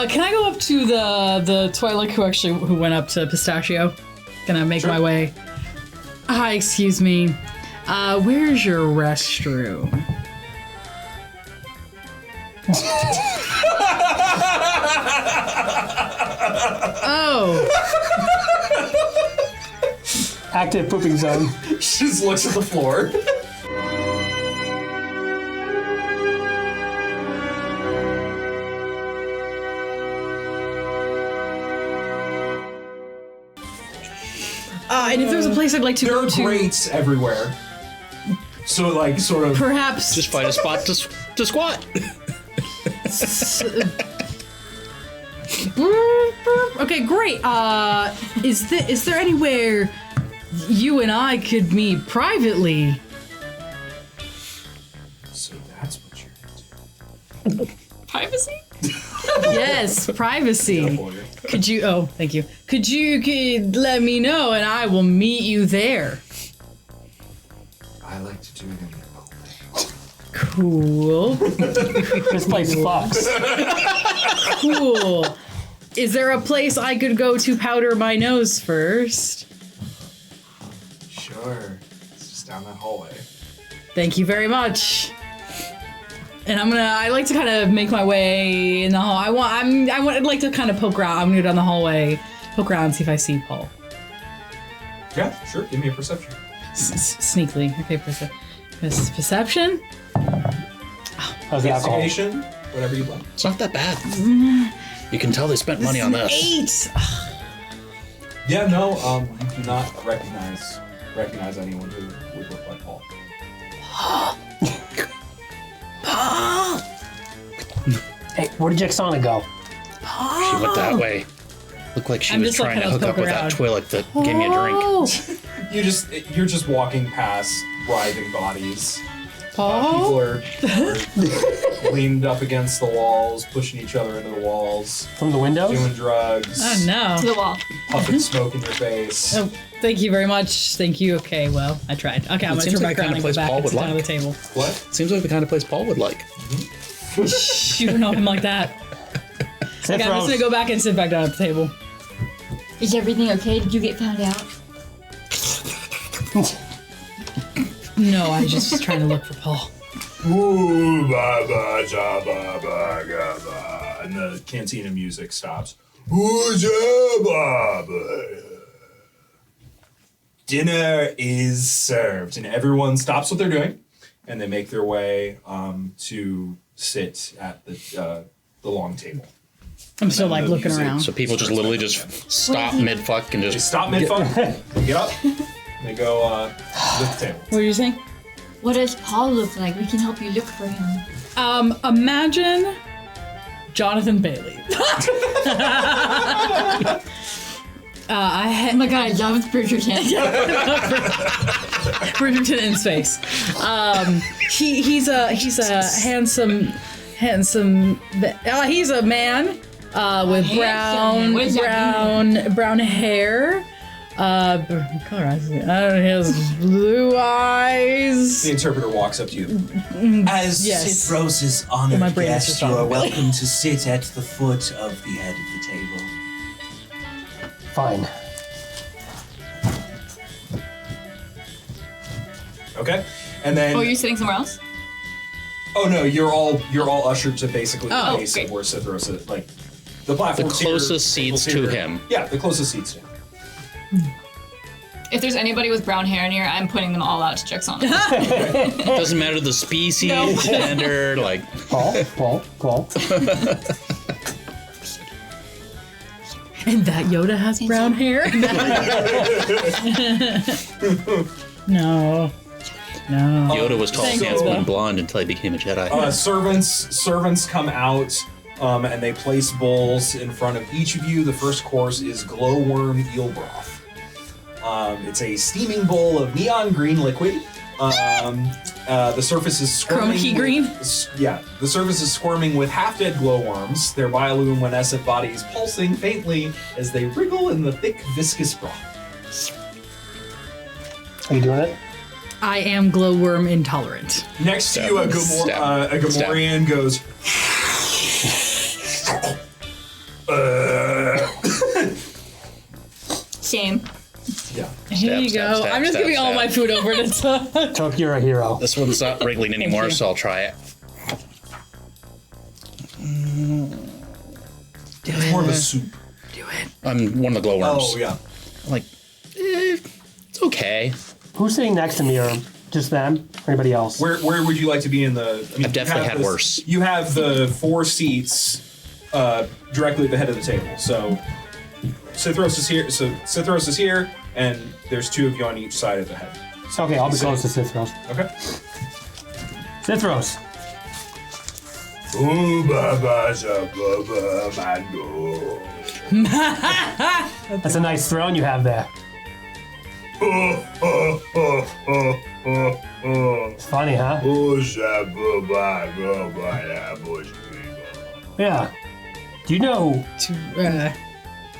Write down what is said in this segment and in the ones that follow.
Can I go up to the Twilight who went up to Pistachio? Can I make my way? Hi, excuse me. Where's your restroom? Oh. Active pooping zone. She just looks at the floor. And if there's a place I'd like to go to... There are grates everywhere. So, like, sort of... Perhaps... Just find a spot to squat. Okay, great. Is there anywhere you and I could meet privately? So that's what you're into. Privacy? Yes, privacy. Could you? Oh, thank you. Could let me know, and I will meet you there. I like to do it in the open. Cool. This place fucks. Cool. Is there a place I could go to powder my nose first? Sure. It's just down that hallway. Thank you very much. And I like to kind of make my way in the hall. I'd like to kind of poke around. I'm gonna go down the hallway, poke around, and see if I see Paul. Yeah, sure. Give me a perception. Sneakily. Okay, perception? How's the alcohol? Investigation, whatever you like. It's not that bad. You can tell they spent money on this. 8! Yeah, no, you do not recognize anyone who would look like Paul. Paul! Hey, where did Jacksona go? Paul! She went that way. Looked like she was just, like, trying to kind of hook up with poke that around. Twi'lek that gave me a drink. You're just walking past writhing bodies. Paul? People are leaned up against the walls, pushing each other into the walls, From the windows? doing drugs, Oh no. To the wall. puffing smoke in your face. Oh, thank you very much. Thank you. Okay, well, I tried. Okay, I'm gonna seems turn like back the around kind and of go place back Paul and would sit down at like. the table. What? Seems like the kind of place Paul would like. Shh, you don't know him like that. Okay, I'm just gonna go back and sit back down at the table. Is everything okay? Did you get found out? No, I just was trying to look for Paul. Ooh, ba ba ja ba ba ga ba, and the cantina music stops. Ooh, ja, ba, ba. Dinner is served, and everyone stops what they're doing, and they make their way to sit at the long table. I'm still like the looking music. around. So people just literally just stop mid-fuck and They just... stop mid-fuck, they get up, and they go to the table. What were you saying? What does Paul look like? We can help you look for him. Imagine Jonathan Bailey. Oh my god, I love Bridgerton. Bridgerton in space. He's a handsome. He's a man with Handsome. What does that brown hair. Color eyes. He has blue eyes. The interpreter walks up to you. As Yes. Sith Rose's My honored brain is guest, just you are on. welcome to sit at the foot of the head of the table. Fine. Okay, and then. Oh, you're sitting somewhere else? Oh no, you're all ushered to basically the Oh, base great. of where Sithros is. Like the platform. The closest seats to him. Yeah, the closest seats to him. If there's anybody with brown hair in here, I'm putting them all out to Jackson. Doesn't matter the species, gender, like... Paul. And that Yoda has brown hair? No. Yoda was tall, Thank handsome, you. and blonde until he became a Jedi. Servants come out, and they place bowls in front of each of you. The first course is glowworm eel broth. It's a steaming bowl of neon green liquid. The surface is squirming. Chroma key green? Yeah, the surface is squirming with half-dead glowworms, their bioluminescent bodies pulsing faintly as they wriggle in the thick, viscous broth. Are you doing it? I am glowworm intolerant. Next to you, a Gamorrean goes, Shame. Yeah. Here you stab, go. stab, I'm just stab, giving all stab. my food over to Tuck. Took, you're a hero. This one's not wriggling anymore, you. so I'll try it. It's more of a soup. I'm one of the glowworms. Oh, yeah. I'm like, it's okay. Who's sitting next to me, or just them? Or anybody else? Where would you like to be in the... I mean, I've definitely you have had worse. You have the 4 seats directly at the head of the table. So Cithros is here, and there's 2 of you on each side of the head. Okay, I'll be close to Cithros. Okay. Cithros. That's a nice throne you have there. It's funny, huh? Yeah. Do you know?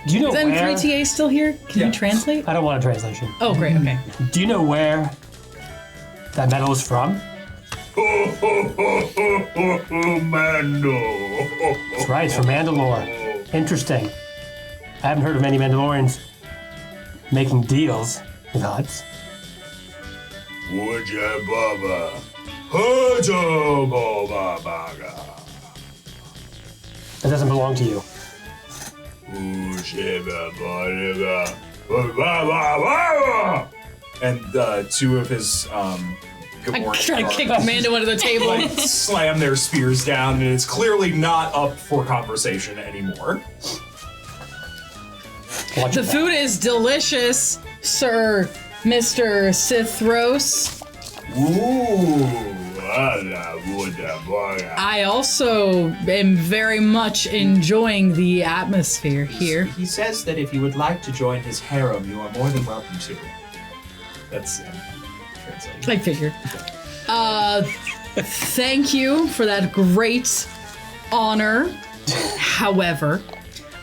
Do you know Is where? N3TA still here? Can Yeah. you translate? I don't want a translation. Oh, great. Okay. Do you know where that metal is from? That's right, it's from Mandalore. Interesting. I haven't heard of many Mandalorians making deals with Hutts. That doesn't belong to you. And 2 of his I Gamorrean try to guards, kick Amanda under the table. like, slam their spears down, and it's clearly not up for conversation anymore. Watch The your back. food is delicious, Sir Mr. Cithros. I also am very much enjoying the atmosphere here. He says that if you would like to join his harem, you are more than welcome to. That's translated. I figured. Thank you for that great honor. However,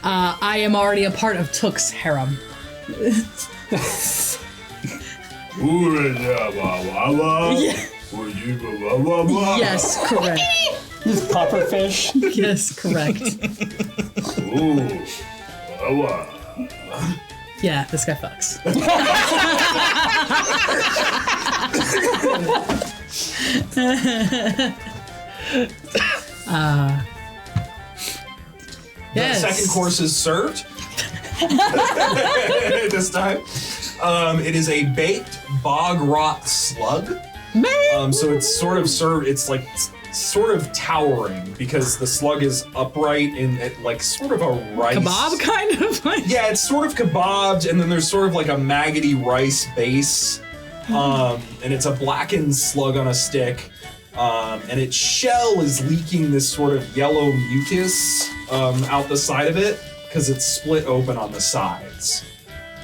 I am already a part of Took's harem. Yes, correct. This pufferfish. Yes, correct. Yeah, this guy fucks. The Yes. second course is served. This time. It is a baked bog rot slug. So it's sort of served, it's like sort of towering because the slug is upright in like sort of a rice. Kebab, kind of? Like. Yeah, it's sort of kebabbed, and then there's sort of like a maggoty rice base. And it's a blackened slug on a stick. And its shell is leaking this sort of yellow mucus out the side of it because it's split open on the sides.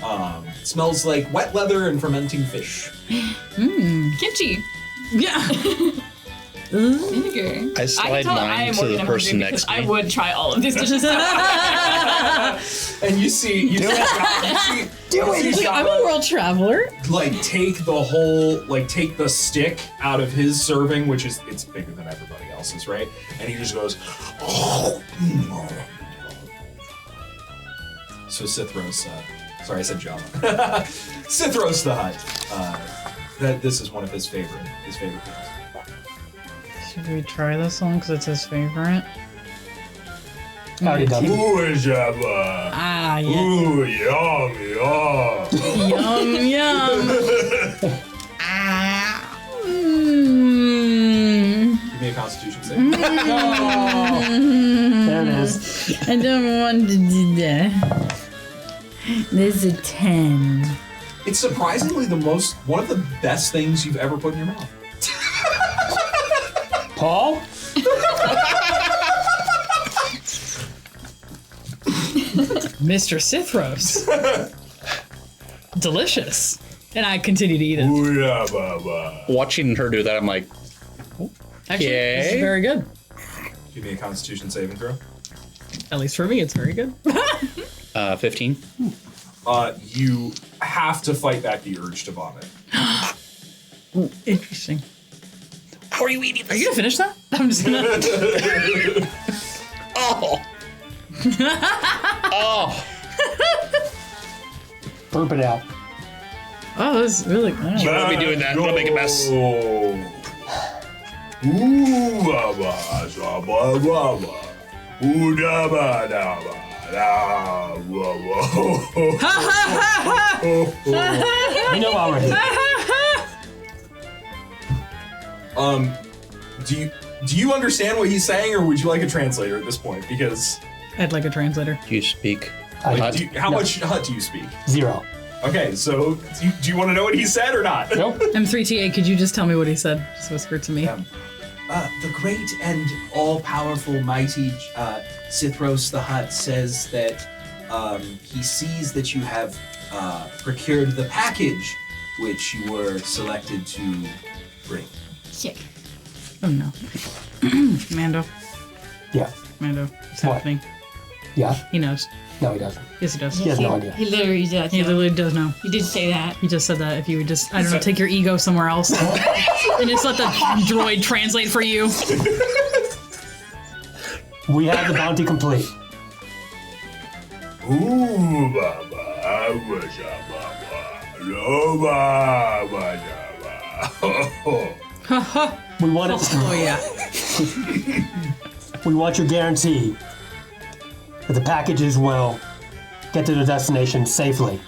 It smells like wet leather and fermenting fish. Kimchi. Yeah. Vinegar. I slide mine to the person next to I me. would try all of these dishes. And you see, Do it. I'm a world traveler. like take the stick out of his serving, which is it's bigger than everybody else's, right? And he just goes. So Cithros, sorry, I said Java. Cithros the Hutt. This is one of his favorite meals. Should we try this one because it's his favorite? Already done. Ah, yeah. Ooh, yum, yum. Yum, yum. Mm. Give me a Constitution save. There it is. I don't want to do that. This is a 10. It's surprisingly one of the best things you've ever put in your mouth. Paul? Mr. Cithros. Delicious. And I continue to eat it. Ooh, yeah, baba. Watching her do that, I'm like, Actually, this is Okay. very good. Give me a Constitution saving throw. At least for me, it's very good. 15. You have to fight back the urge to vomit. Interesting. How are you eating Are you gonna finish that? I'm just gonna. Oh. Oh. Burp it out. Oh, that was really good. You won't be doing that. I'm gonna make a mess. We know already. Do you understand what he's saying, or would you like a translator at this point? Because I'd like a translator. Do you speak? how much Hut do you speak? 0. Okay, so do you want to know what he said or not? Nope. M3TA, could you just tell me what he said? Just whisper it to me. The great and all-powerful, mighty Sithros the Hutt says that he sees that you have procured the package which you were selected to bring. Sick. Oh no. Mando. Yeah. Mando. What's What? happening? Yeah. He knows. No, he doesn't. Yes, he does. He has no idea. He literally does. He know. literally does know. He did say that. He just said that if you would just, I don't know, take your ego somewhere else and just let the droid translate for you. We have the bounty complete. We want it. Oh yeah. We want your guarantee that the packages will get to the destination safely.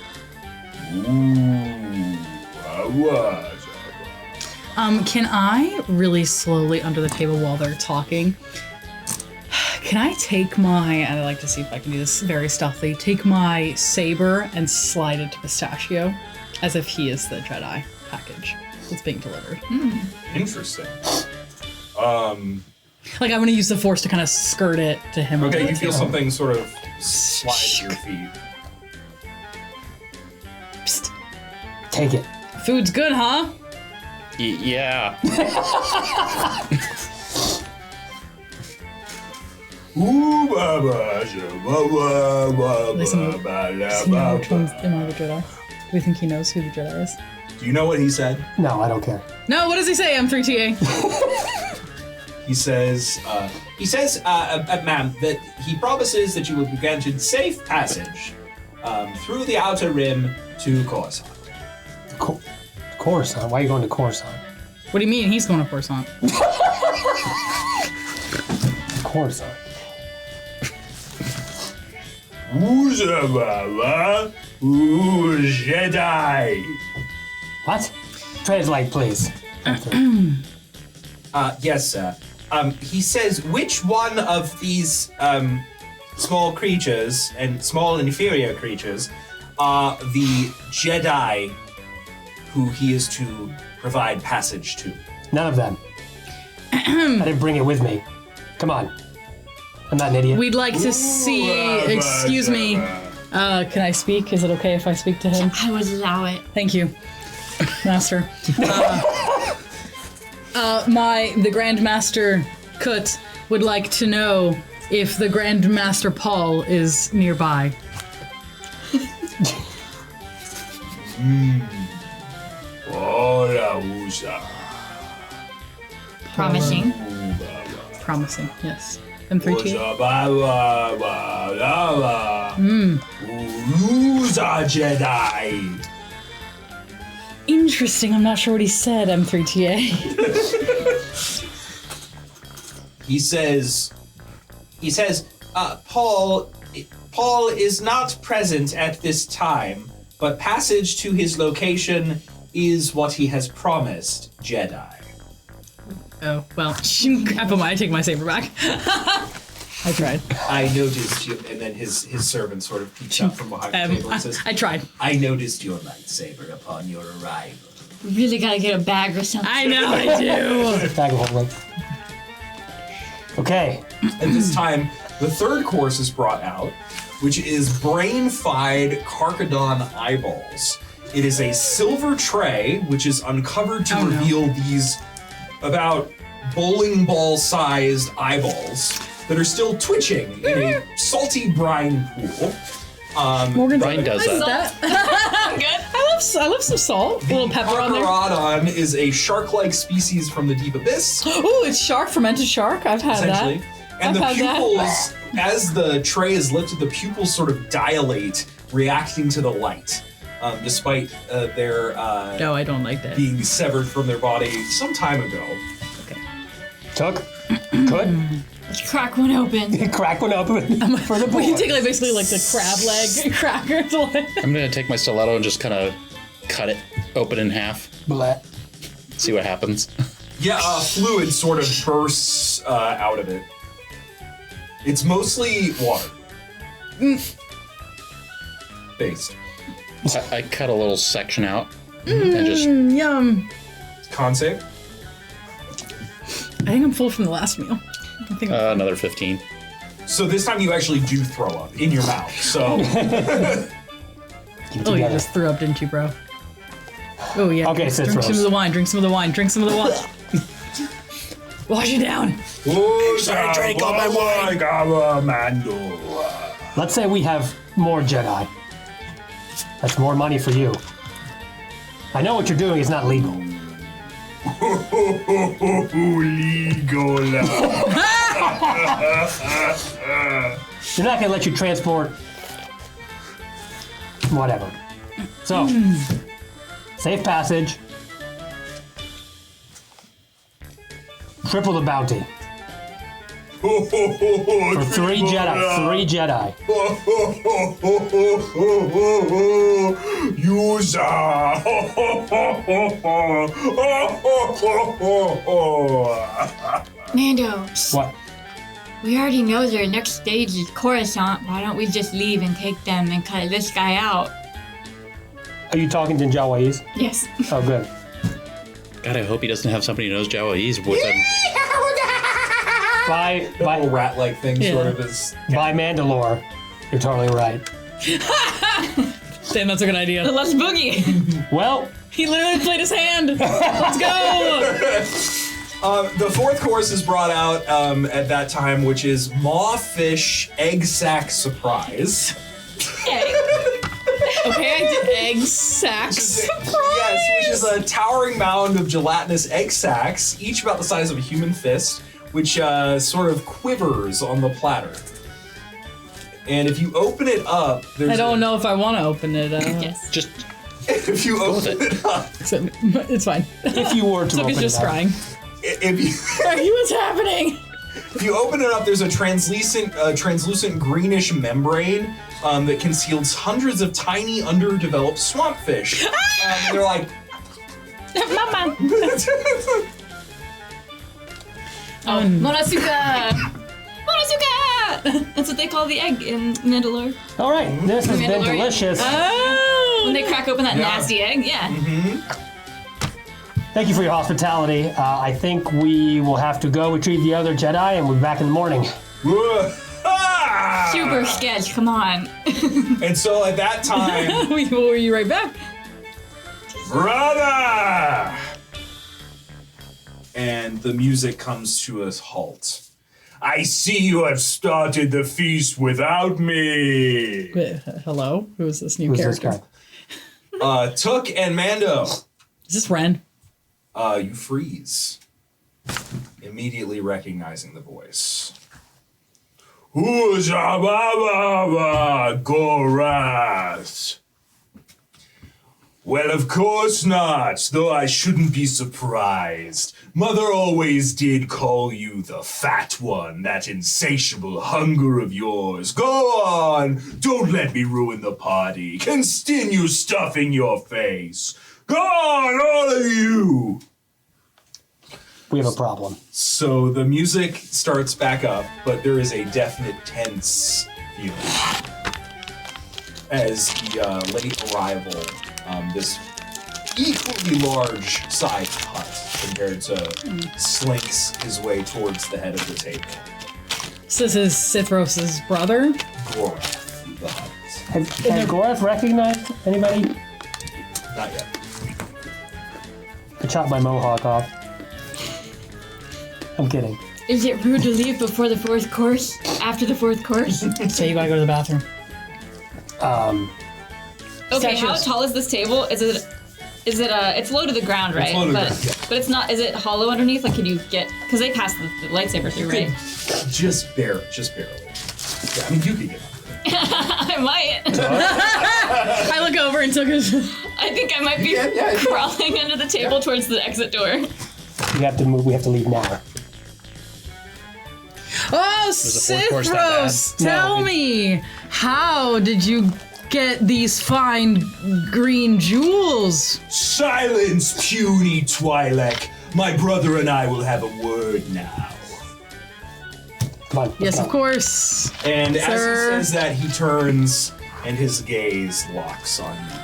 Can I really slowly under the table while they're talking? Can I take my, and I like to see if I can do this very stealthily, take my saber and slide it to Pistachio as if he is the Jedi package that's being delivered. Interesting. Like I'm gonna use the force to kind of skirt it to him. Okay, you feel something sort of slide at your feet. Psst. Take it. Food's good, huh? Yeah. Listen, does he know which one's am I the Jedi? Do we think he knows who the Jedi is? Do you know what he said? No, I don't care. No, what does he say? M3TA. He says, ma'am, that he promises that you will be granted safe passage through the outer rim to Coruscant. Coruscant? Why are you going to Coruscant? What do you mean? He's going to Coruscant. Coruscant. Jedi. What? Translate, please. Yes, sir. He says, which one of these small creatures and small inferior creatures are the Jedi who he is to provide passage to? None of them. I didn't bring it with me. Come on. I'm not an idiot. We'd like to see. Excuse me. Can I speak? Is it okay if I speak to him? I would allow it. Thank you, Master. The Grand Master Kut would like to know if the Grand Master Paul is nearby. Promising. Promising, yes. M3T. Jedi. Interesting. I'm not sure what he said. M3TA. He says, Paul is not present at this time, but passage to his location is what he has promised, Jedi. Oh well. I take my saber back. I tried. I noticed you, and then his servant sort of peeks out from behind the table and says, I tried. I noticed your lightsaber upon your arrival. We really gotta get a bag or something. I know I do. Bag of holding. Okay. At this time, the third course is brought out, which is brain-fied Karkadon eyeballs. It is a silver tray, which is uncovered to reveal these about bowling ball-sized eyeballs that are still twitching in a salty brine pool. Morgan Brian does that. I'm good. I love some salt. A little pepper on there. Karkarodon is a shark-like species from the deep abyss. Ooh, it's shark, fermented shark. I've had Essentially. that. And I've the had pupils, as the tray is lifted, the pupils sort of dilate, reacting to the light. despite their No, I don't like that. being severed from their body some time ago. Took? Good? Let's crack one open. Crack one open for the We can boys. take like basically like the crab leg crackers. I'm gonna take my stiletto and just kind of cut it open in half. Blah. See what happens. Yeah, fluid sort of bursts out of it. It's mostly water. Based. I cut a little section out and just. Yum. Con save? I think I'm full from the last meal. I think I'm Another 15. So this time you actually do throw up in your mouth. So Oh, you just threw up, didn't you, bro? Oh, yeah. Okay, drink Citros. some of the wine, drink some of the wine, drink some of the wine. Wash it down. drink all my wine. Let's say we have more Jedi. That's more money for you. I know what you're doing is not legal. Legal. They're not gonna let you transport whatever. So, safe passage. Triple the bounty. For 3 Jedi. 3 Jedi. Mando, What? we already know their next stage is Coruscant. Why don't we just leave and take them and cut this guy out? Are you talking to Jawaese? Yes. Oh, good. God, I hope he doesn't have somebody who knows Jawaese with him. By Little rat-like thing, Yeah. sort of is. by Mandalore, you're totally right. Damn, that's a good idea. Let's boogie. Well, He literally played his hand. Let's go. The fourth course is brought out at that time, which is Mawfish Egg Sack Surprise. Okay, I did egg sacks. Yes, which is a towering mound of gelatinous egg sacs, each about the size of a human fist, which sort of quivers on the platter. And if you open it up, there's I don't know if I want to open it. Yes. Just If you open it up, It's fine. if you were to Sophie's open just it up, crying. What's happening? If you open it up, there's a translucent greenish membrane that conceals hundreds of tiny, underdeveloped swamp fish. They're like, Mama. Monosuka! Monosuka! That's what they call the egg in Mandalore. All right, this has been Mandalorian. delicious. When they crack open that nasty egg, yeah. Thank you for your hospitality. I think we will have to go retrieve the other Jedi, and we'll be back in the morning. Super sketch, come on. and so at that time, We will be right back. brother! And the music comes to a halt. I see you have started the feast without me. Wait, hello? Who is this new Who's this character? guy? Took and Mando, Is this Ren? you freeze, immediately recognizing the voice. Who's Gorath? Well, of course not, though I shouldn't be surprised. Mother always did call you the fat one, that insatiable hunger of yours. Go on, don't let me ruin the party. Continue stuffing your face. Go on, all of you! We have a problem. So the music starts back up, but there is a definite tense feeling as the late arrival, this equally large-sized hut compared to slinks his way towards the head of the table. So this is Sithros' brother. Gorath, the hut. Has Gorath recognized anybody? Not yet. I chopped my mohawk off. I'm kidding. Is it rude to leave before the fourth course? After the fourth course? So you gotta go to the bathroom. Okay, how Statues. tall is this table? Is it it's low to the ground, right? low to the but ground, yeah. but it's not, is it hollow underneath? Like, can you get, because they pass the lightsaber through, right? Just barely. Yeah, I mean, you could get up. I I might. I look over and took his. I think I might be crawling under the table towards the exit door. We have to move. We have to leave now. Oh, Was the fourth course that Cithros, bad? tell No, me, how did you get these fine green jewels? Silence, puny Twi'lek. My brother and I will have a word now. Come on. let's Yes, go. of course. And as he Sir. says that, he turns and his gaze locks on you.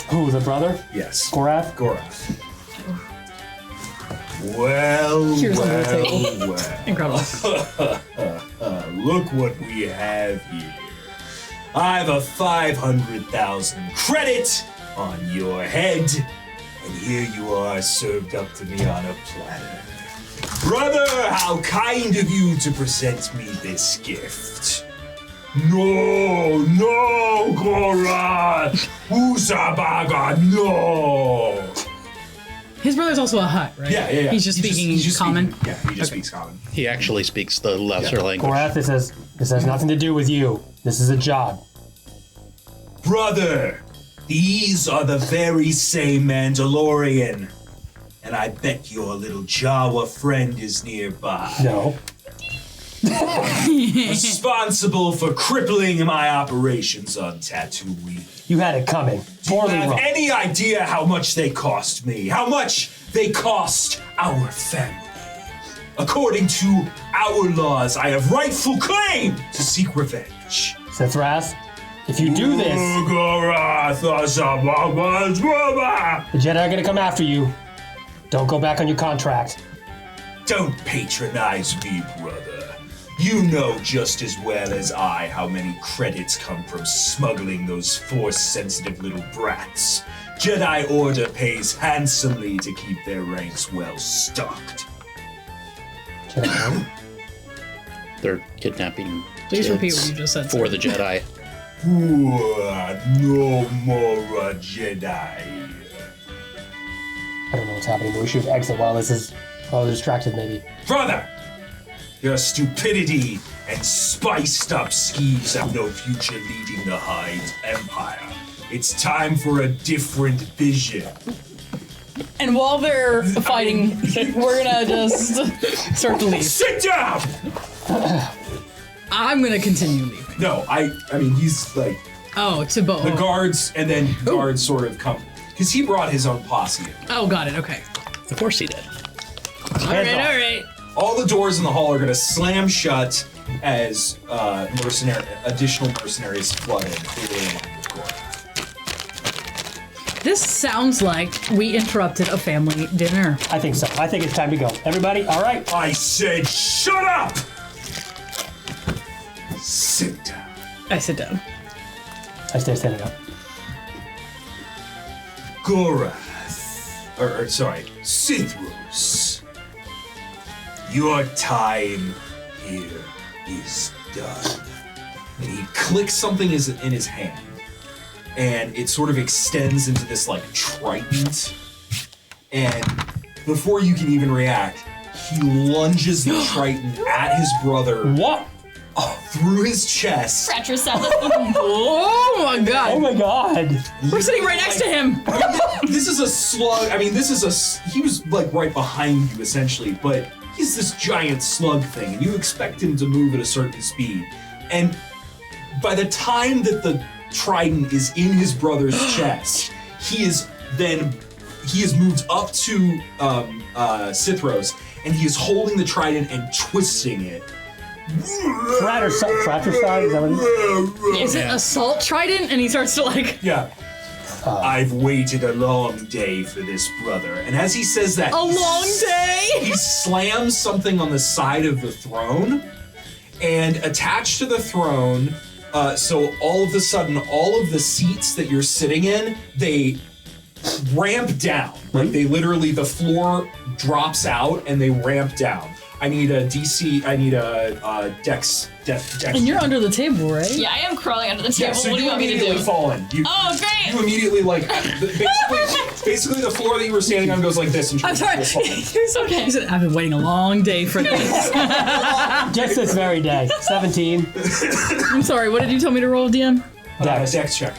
Who, the brother? Yes. Gorath? Gorath. Well, Here's under the well. Incredible. Look what we have here. I've a 500,000 credit on your head, and here you are served up to me on a platter. Brother, how kind of you to present me this gift. No, Gorath! Usabaga, no! His brother's also a Hutt, right? Yeah. He's just speaking common. Yeah, he just speaks common. He actually speaks the lesser language. Gorath, this has nothing to do with you. This is a job. Brother, these are the very same Mandalorian. And I bet your little Jawa friend is nearby. No. Responsible for crippling my operations on Tatooine. You had it coming. Do you Poorly have run. any idea how much they cost me? How much they cost our family? According to our laws, I have rightful claim to seek revenge. Sithras, if you do this, the Jedi are gonna come after you. Don't go back on your contract. Don't patronize me, brother. You know just as well as I how many credits come from smuggling those Force-sensitive little brats. Jedi Order pays handsomely to keep their ranks well stocked. Jedi Order? They're kidnapping Please repeat kids what you just said, for sir. the Jedi. No more Jedi. I don't know what's happening, but we should exit while this is distracted, maybe. Brother, your stupidity and spiced up schemes have no future leading the Hyde Empire. It's time for a different vision. And while they're fighting, we're gonna just start to leave. Sit down! I'm gonna continue leaving. No, I mean, he's like, Oh, to both. the guards, and then guards sort of come. Because he brought his own posse in. Oh, got it. Okay. Of course he did. All right. All the doors in the hall are going to slam shut as additional mercenaries flood in, clearly in line with Gorath. This sounds like we interrupted a family dinner. I think so. I think it's time to go. Everybody, all right? I said shut up! Sit down. I sit down. I stay standing up. Gorath, sorry, Sithros. Your time here is done. And he clicks something in his hand, and it sort of extends into this like trident. And before you can even react, he lunges the trident at his brother What? through his chest. Fratricide. Oh my god. Oh my god. We're sitting right next to him. This is a slug. I mean, he was like right behind you essentially, but he's this giant slug thing, and you expect him to move at a certain speed. And by the time that the trident is in his brother's chest, he has moved up to Sithros, and he is holding the trident and twisting it. Fratricide? Is that what it is? Is it assault trident? And he starts to like Yeah. I've waited a long day for this, brother. And as he says that, a long day. he slams something on the side of the throne, and attached to the throne, so all of a sudden, all of the seats that you're sitting in, they ramp down. Like they literally, the floor drops out and they ramp down. I need a DC. I need a Dex. Dex. And you're under the table, right? Yeah, I am crawling under the table. Yeah, so what do you you want me to immediately do? fall in. Oh, great! You immediately basically the floor that you were standing on goes like this. And I'm sorry. Okay. He said, I've been waiting a long day for this. Just this very day. 17. I'm sorry, what did you tell me to roll, DM? Dex. Dex check.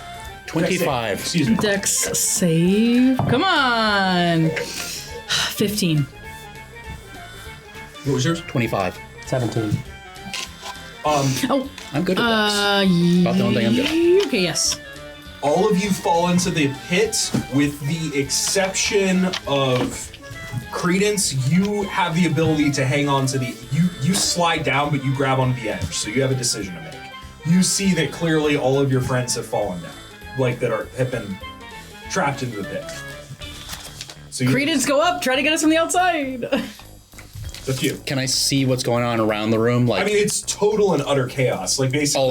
25. Excuse me. Dex save. Come on. 15. What was yours? 25. 17. Oh, I'm good at this. About the only thing I'm good at. okay, yes. All of you fall into the pit, with the exception of Credence. You have the ability to hang on to the. You slide down, but you grab onto the edge, so you have a decision to make. You see that clearly all of your friends have fallen down, like have been trapped into the pit. So Credence, go up. Try to get us from the outside. The few. Can I see what's going on around the room? Like I mean, it's total and utter chaos. Like basically,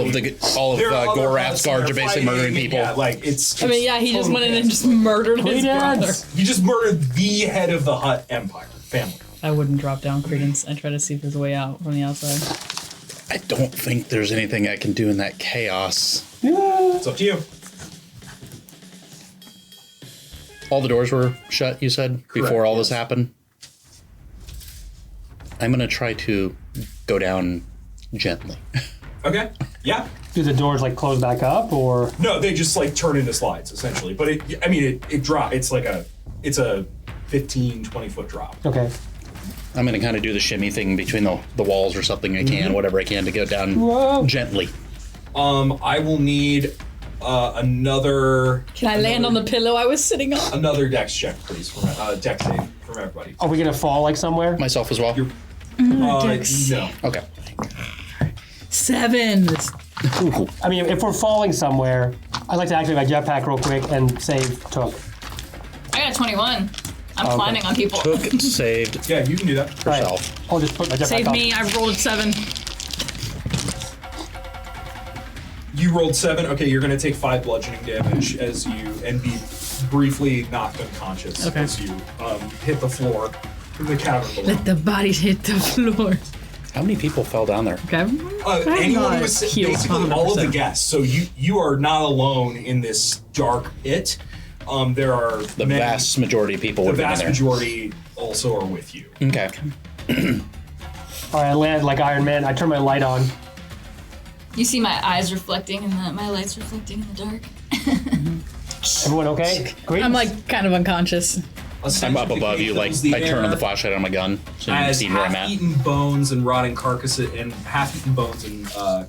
all of there are other Gorath's huts that guards are basically fighting, murdering people. Yeah, like it's. I mean, yeah, he just total went in and chaos. just murdered his brother. Credence! He just murdered the head of the Hut Empire family. I wouldn't drop down Credence and try to see if there's a way out from the outside. I don't think there's anything I can do in that chaos. It's up to you. All the doors were shut, you said, before all this yes. happened? I'm going to try to go down gently. Okay. Yeah. Do the doors like close back up or? No, they just like turn into slides essentially. But it drop. It's a 15, 20 foot drop. Okay. I'm going to kind of do the shimmy thing between the walls or something I can, whatever I can to go down Whoa. gently. I will need another. Can I land on the pillow I was sitting on? Another Dex check, please. From Dex save from everybody. Are we gonna fall like somewhere? Myself as well? You're- Dex. No. Okay. 7. I mean, if we're falling somewhere, I'd like to activate my jetpack real quick and save took. I got a 21. I'm climbing on people. Took, saved, Yeah, you can do that. herself. I'll just put my jetpack Save on. me. I rolled a 7. You rolled 7. Okay, you're gonna take 5 bludgeoning damage and be briefly knocked unconscious Okay. as you hit the floor in the cavern below. Let the bodies hit the floor. How many people fell down there? Okay. Anyone who was Healed basically all of the 100%. guests. So you are not alone in this dark pit. There are The vast majority of people the would have vast been there. majority also are with you. Okay. All right, I land like Iron Man. I turn my light on. You see my eyes reflecting and my lights reflecting in the dark. Everyone okay? Great. I'm like kind of unconscious. I'm up above you, like I turn on the flashlight on my gun so you can As see where I'm at. half-eaten bones and rotting carcasses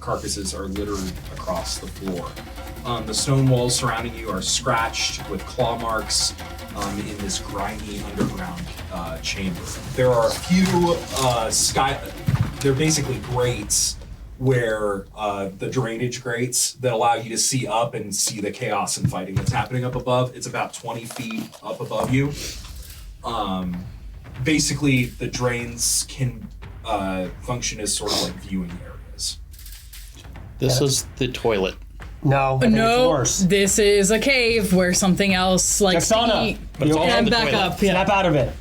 carcasses are littered across the floor. The stone walls surrounding you are scratched with claw marks in this grimy underground chamber. There are a few they're basically grates where the drainage grates that allow you to see up and see the chaos and fighting that's happening up above. It's about 20 feet up above you. Basically, the drains can function as sort of like viewing areas. This is the toilet. No, I think it's No, worse. this is a cave where something else like Jacksana, But it's you also okay? And the back toilet. up. Yeah, Snap out of it.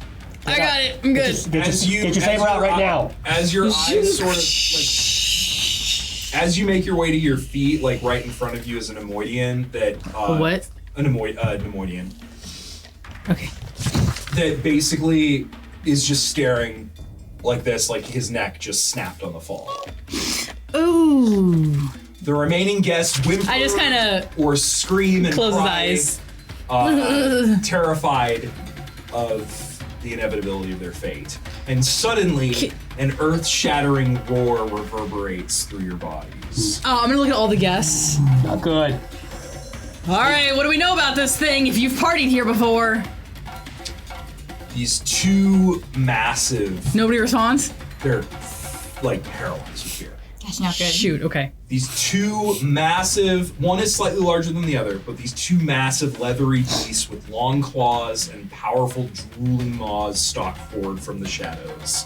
I got it. I'm good. Get your saber out right now. As your eyes sort of like, as you make your way to your feet, like right in front of you is an Nemoidian that What? a Nemoidian Okay. that basically is just staring like this, like his neck just snapped on the fall. Ooh. The remaining guests whimper I just kinda or scream and close his cry, eyes. terrified of the inevitability of their fate. And suddenly, an earth-shattering roar reverberates through your bodies. Oh, I'm gonna look at all the guests. Not good. All right, what do we know about this thing? If you've partied here before, These two massive, nobody responds. they're like paralyzed with fear. That's not good. Shoot. Okay. These two massive, one is slightly larger than the other, but these two massive leathery beasts with long claws and powerful drooling maws stalk forward from the shadows.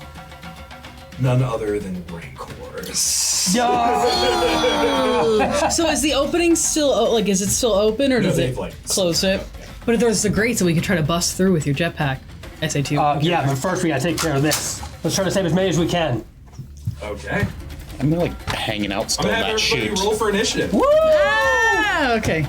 None other than Rancors. So is the opening still like? Is it still open or No, does they've, it like, close it? But if there's a grate, so we could try to bust through with your jetpack. SA2. Yeah, but first we gotta take care of this. Let's try to save as many as we can. Okay. I'm like hanging out I'm still gonna in have that everybody chute. roll for initiative. Ah, okay.